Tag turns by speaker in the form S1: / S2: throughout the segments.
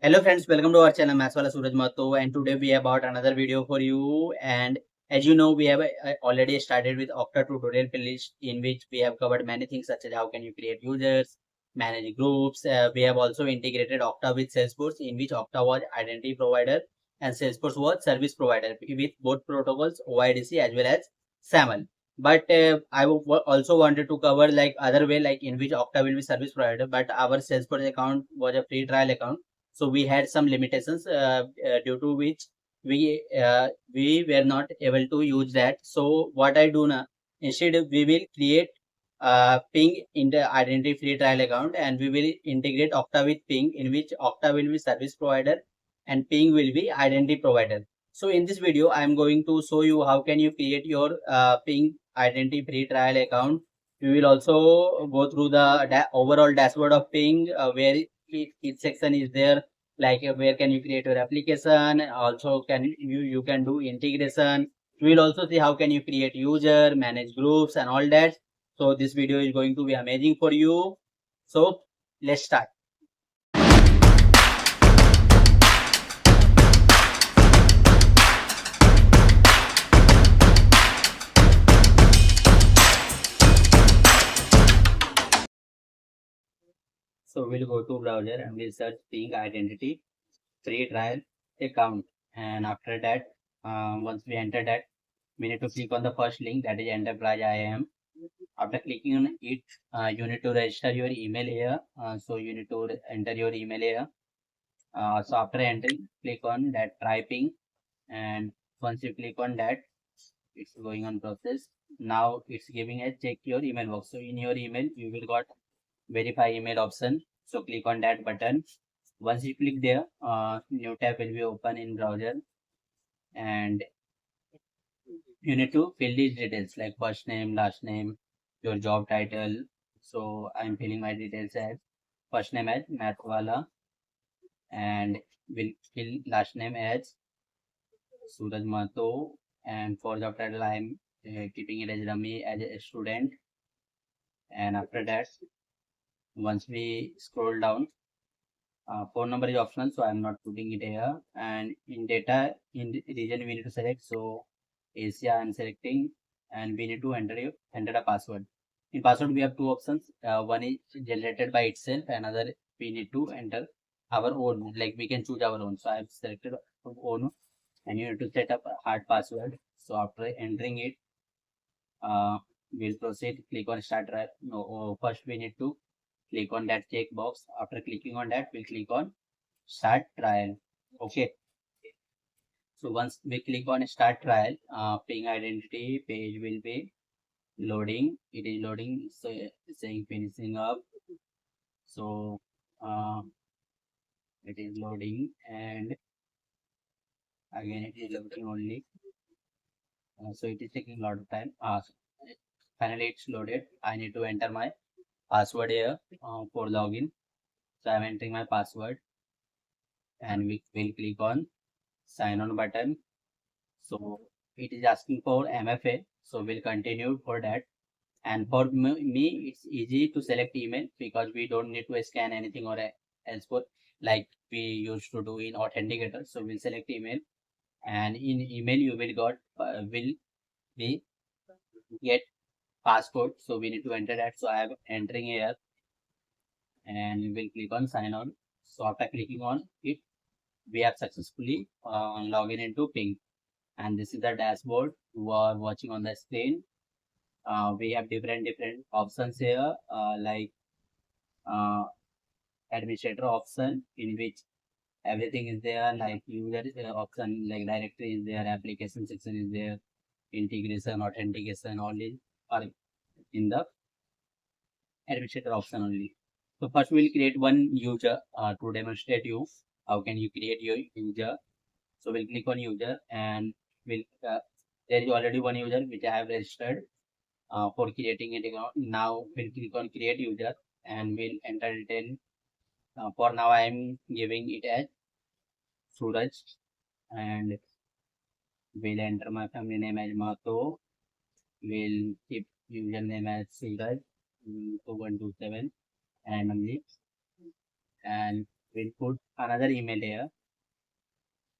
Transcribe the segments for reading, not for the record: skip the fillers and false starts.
S1: Hello friends, welcome to our channel Mathswala Suraj Mato, and today we have about another video for you. And as you know, we have already started with Okta tutorial playlist in which we have covered many things such as how can you create users, manage groups. We have also integrated Okta with Salesforce, in which Okta was identity provider and Salesforce was service provider with both protocols OIDC as well as SAML. But also wanted to cover like other way, like in which Okta will be service provider, but our Salesforce account was a free trial account, so we had some limitations due to which we were not able to use that. So what I do now, instead we will create ping in the identity free trial account, and we will integrate Okta with ping, in which Okta will be service provider and ping will be identity provider. So in this video I am going to show you how can you create your ping identity free trial account. We will also go through the overall dashboard of ping, where each section is there, like where can you create your application. Also can you can do integration. We will also see how can you create user, manage groups and all that. So this video is going to be amazing for you. So let's start. So we'll go to browser and we'll search ping identity free trial account. And after that, once we enter that, we need to click on the first link, that is enterprise IAM. After clicking on it, you need to register your email here. So you need to enter your email here. So after entering, click on that try ping, and once you click on that, it's going on process. Now it's giving a check your email box. So in your email, you will got verify email option. So click on that button. Once you click there, new tab will be open in browser, and you need to fill these details like first name, last name, your job title. So I'm filling my details as first name as Mathwala, and will fill last name as Suraj Mato, and for job title I'm keeping it as Rami as a student. And after that, once we scroll down, phone number is optional, so I'm not putting it here. And in data, in the region we need to select. So Asia I'm selecting, and we need to enter a password. In password we have two options. One is generated by itself, another we need to enter our own. Like we can choose our own. So I've selected own, and you need to set up a hard password. So after entering it, we'll proceed. Click on start trial. No, first we need to click on that checkbox. After clicking on that, we'll click on start trial. Okay. So once we click on start trial, ping identity page will be loading. It is loading. So it's saying finishing up. So it is loading, and again it is loading only. So it is taking a lot of time. Finally it's loaded. I need to enter my password here for login. So I'm entering my password, and we will click on sign on button. So it is asking for MFA. So we'll continue for that. And for me, it's easy to select email because we don't need to scan anything or else for like we used to do in Authenticator. So we'll select email, and in email you will will be get passcode. So we need to enter that. So I am entering here, and we'll click on sign on. So after clicking on it, we have successfully logged into Ping, and this is the dashboard you are watching on the screen. We have different options here, like uh, administrator option, in which everything is there, like user option, like directory is there, application section is there, integration, authentication, all these are in the administrator option only. So first we'll create one user to demonstrate you how can you create your user. So we'll click on user, and we'll there is already one user which I have registered for creating it account. Now we'll click on create user, and we'll enter it in. For now I am giving it as Suraj, and we'll enter my family name as Mato. We'll keep username as Suraj 2127 randomly, and we'll put another email here.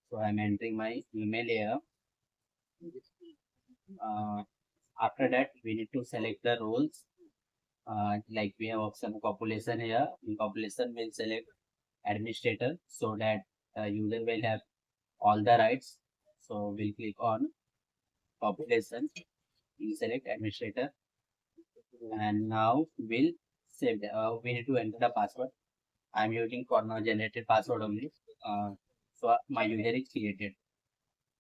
S1: So I'm entering my email here. After that, we need to select the roles. Like we have option population here. In population, we'll select administrator so that user will have all the rights. So we'll click on population. We'll select administrator, and now we'll save. We need to enter the password. I'm using for now generated password only. So my user is created.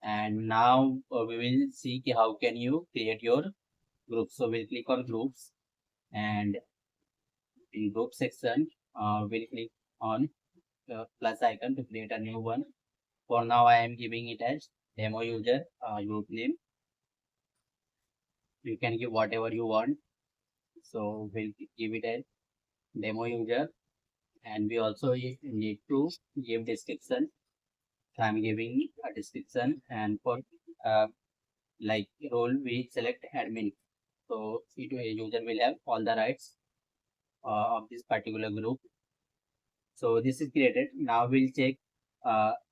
S1: And now we will see how can you create your group. So we'll click on groups, and in group section, we'll click on the plus icon to create a new one. For now, I am giving it as demo user group name. You can give whatever you want. So we'll give it as demo user, and we also need to give description. So I'm giving a description, and for like role we select admin. So user will have all the rights of this particular group. So this is created. Now we'll check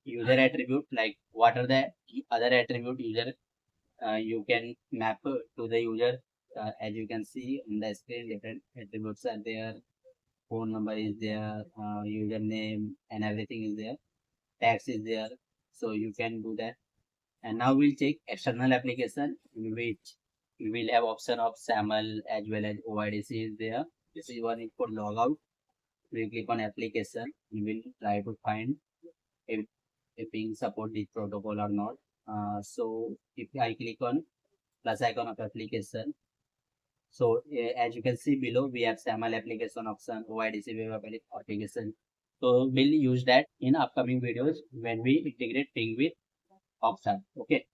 S1: user attribute, like what are the other attribute user you can map to the user. As you can see on the screen, different attributes are there. Phone number is there, username and everything is there. Tax is there, so you can do that. And now we'll check external application, in which we will have option of SAML as well as OIDC is there. This is one for logout. We click on application. We will try to find if ping support this protocol or not. So if I click on plus icon of application, so as you can see below, we have SAML application option, OIDC web application. So we'll use that in upcoming videos when we integrate ping with Opsa. Okay.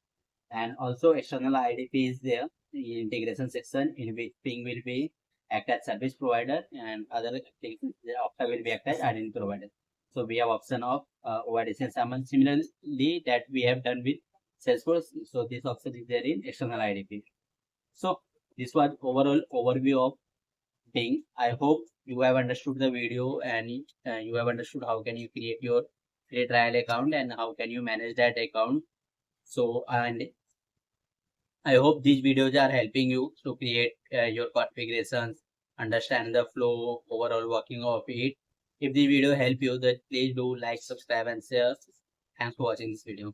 S1: And also external IDP is there in integration section, in which ping will be act as service provider and other things Opsa will be act as identity provider. So we have option of OIDC and SAML similarly that we have done with Salesforce. So this option is there in external IDP. So this was overall overview of Ping. I hope you have understood the video, and you have understood how can you create your free trial account and how can you manage that account. So, and I hope these videos are helping you to create your configurations, understand the flow, overall working of it. If the video help you, then please do like, subscribe and share. Thanks for watching this video.